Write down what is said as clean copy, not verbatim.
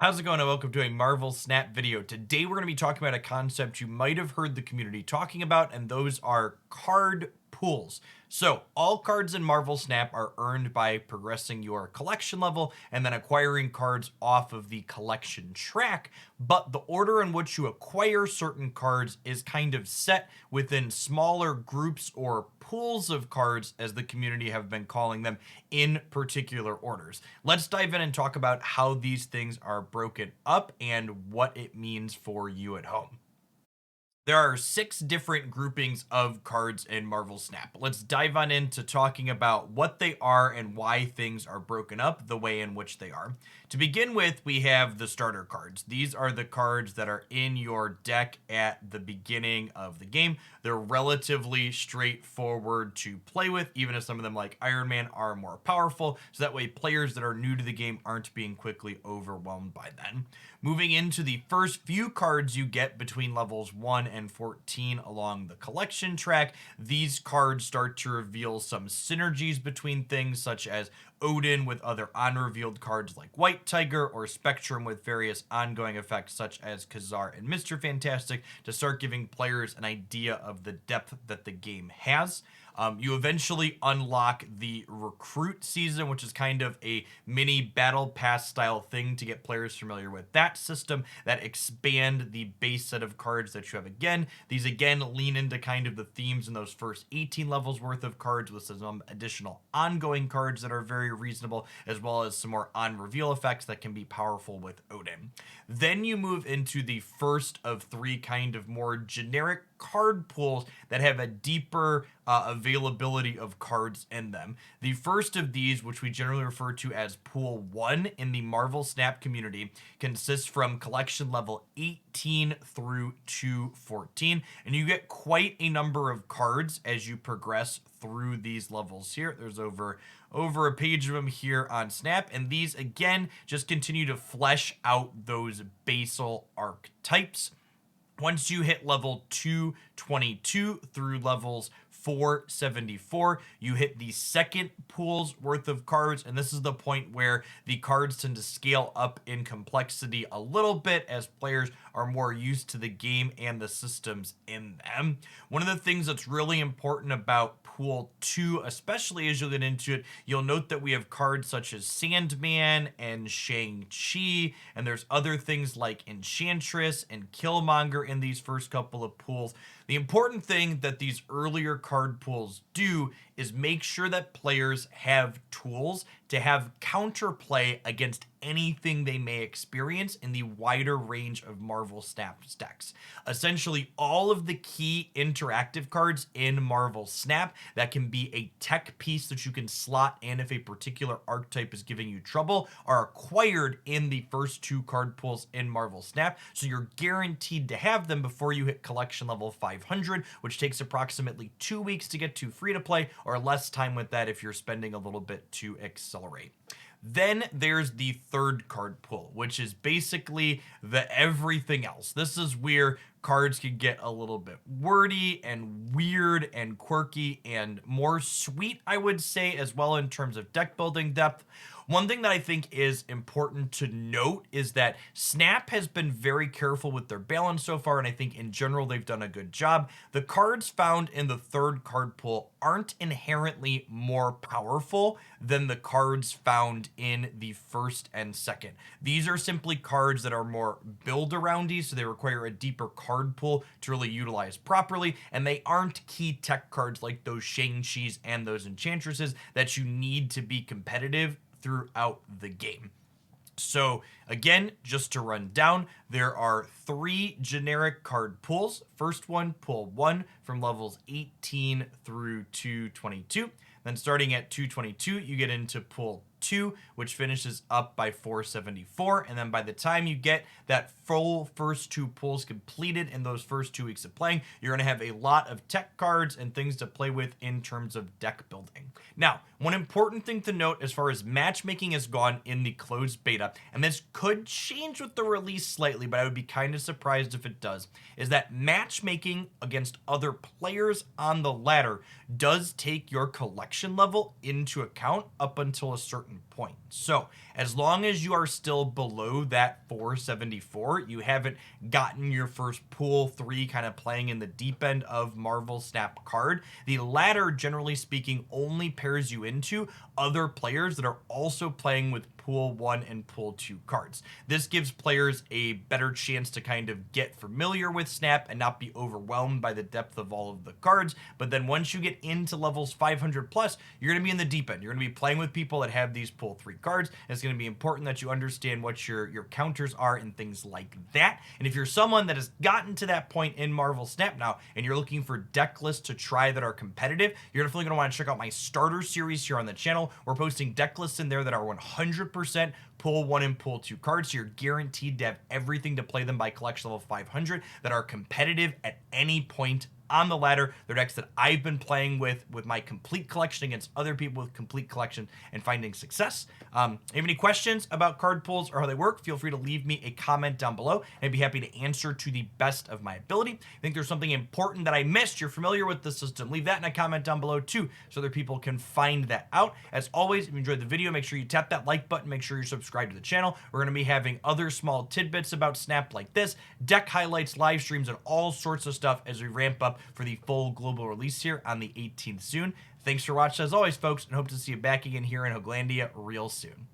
How's it going, and welcome to a Marvel Snap video. Today we're going to be talking about a concept you might have heard the community talking about, and those are card pools. So all cards in Marvel Snap are earned by progressing your collection level and then acquiring cards off of the collection track, but the order in which you acquire certain cards is kind of set within smaller groups or pools of cards, as the community have been calling them, in particular orders. Let's dive in and talk about how these things are broken up and what it means for you at home. There are 6 different groupings of cards in Marvel Snap. Let's dive on into talking about what they are and why things are broken up the way in which they are. To begin with, we have the starter cards. These are the cards that are in your deck at the beginning of the game. They're relatively straightforward to play with, even if some of them, like Iron Man, are more powerful, so that way players that are new to the game aren't being quickly overwhelmed by them. Moving into the first few cards you get between levels 1 and 14 along the collection track, these cards start to reveal some synergies between things, such as Odin with other unrevealed cards like White Tiger, or Spectrum with various ongoing effects such as Khazar and Mr. Fantastic, to start giving players an idea of the depth that the game has. You eventually unlock the recruit season, which is kind of a mini battle pass style thing to get players familiar with that system, that expand the base set of cards that you have. Again, these again lean into kind of the themes in those first 18 levels worth of cards, with some additional ongoing cards that are very reasonable, as well as some more on reveal effects that can be powerful with Odin. Then you move into the first of 3 kind of more generic card pools that have a deeper availability of cards in them. The first of these, which we generally refer to as Pool 1 in the Marvel Snap community, consists from collection level 18 through 214, and you get quite a number of cards as you progress through these levels here. There's over a page of them here on Snap, and these again just continue to flesh out those basal archetypes. Once you hit level 222 through levels 474, you hit the second pool's worth of cards, and this is the point where the cards tend to scale up in complexity a little bit as players are more used to the game and the systems in them. One of the things that's really important about Pool 2, especially as you get into it, you'll note that we have cards such as Sandman and Shang-Chi, and there's other things like Enchantress and Killmonger in these first couple of pools. The important thing that these earlier card pools do is make sure that players have tools to have counterplay against anything they may experience in the wider range of Marvel Snap decks. Essentially, all of the key interactive cards in Marvel Snap that can be a tech piece that you can slot in if a particular archetype is giving you trouble are acquired in the first 2 card pools in Marvel Snap, so you're guaranteed to have them before you hit collection level 500, which takes approximately 2 weeks to get to free to play, or less time with that if you're spending a little bit to accelerate. Then there's the third card pool, which is basically the everything else. This is where cards can get a little bit wordy and weird and quirky and more sweet, I would say, as well, in terms of deck building depth. One thing that I think is important to note is that Snap has been very careful with their balance so far, and I think in general they've done a good job. The cards found in the third card pool aren't inherently more powerful than the cards found in the first and second. These are simply cards that are more build-aroundy, so they require a deeper card pool to really utilize properly, and they aren't key tech cards like those Shang-Chis and those Enchantresses that you need to be competitive throughout the game. So again, just to run down, there are 3 generic card pools. First one, Pool 1, from levels 18 through 222. Then starting at 222, you get into Pool 2, which finishes up by 474, and then by the time you get that full first 2 pools completed in those first 2 weeks of playing, you're going to have a lot of tech cards and things to play with in terms of deck building. Now, one important thing to note as far as matchmaking has gone in the closed beta, and this could change with the release slightly, but I would be kind of surprised if it does, is that matchmaking against other players on the ladder does take your collection level into account up until a certain certain point. So as long as you are still below that 474, you haven't gotten your first pool 3 kind of playing in the deep end of Marvel Snap card. The ladder, generally speaking, only pairs you into other players that are also playing with pool 1 and pool 2 cards. This gives players a better chance to kind of get familiar with Snap and not be overwhelmed by the depth of all of the cards. But then once you get into levels 500 plus, you're going to be in the deep end. You're going to be playing with people that have these pool 3 cards. And it's going to be important that you understand what your counters are and things like that. And if you're someone that has gotten to that point in Marvel Snap now and you're looking for deck lists to try that are competitive, you're definitely going to want to check out my starter series here on the channel. We're posting deck lists in there that are 100% pool 1 and pool 2 cards, so you're guaranteed to have everything to play them by collection level 500 that are competitive at any point on the ladder. They're decks that I've been playing with my complete collection against other people with complete collection and finding success. If you have any questions about card pools or how they work, feel free to leave me a comment down below, and I'd be happy to answer to the best of my ability. I think there's something important that I missed, you're familiar with the system, leave that in a comment down below too, so other people can find that out. As always, if you enjoyed the video, make sure you tap that like button, make sure you're subscribed to the channel. We're going to be having other small tidbits about Snap like this, deck highlights, live streams, and all sorts of stuff as we ramp up for the full global release here on the 18th soon. Thanks for watching as always, folks, and hope to see you back again here in Hoglandia real soon.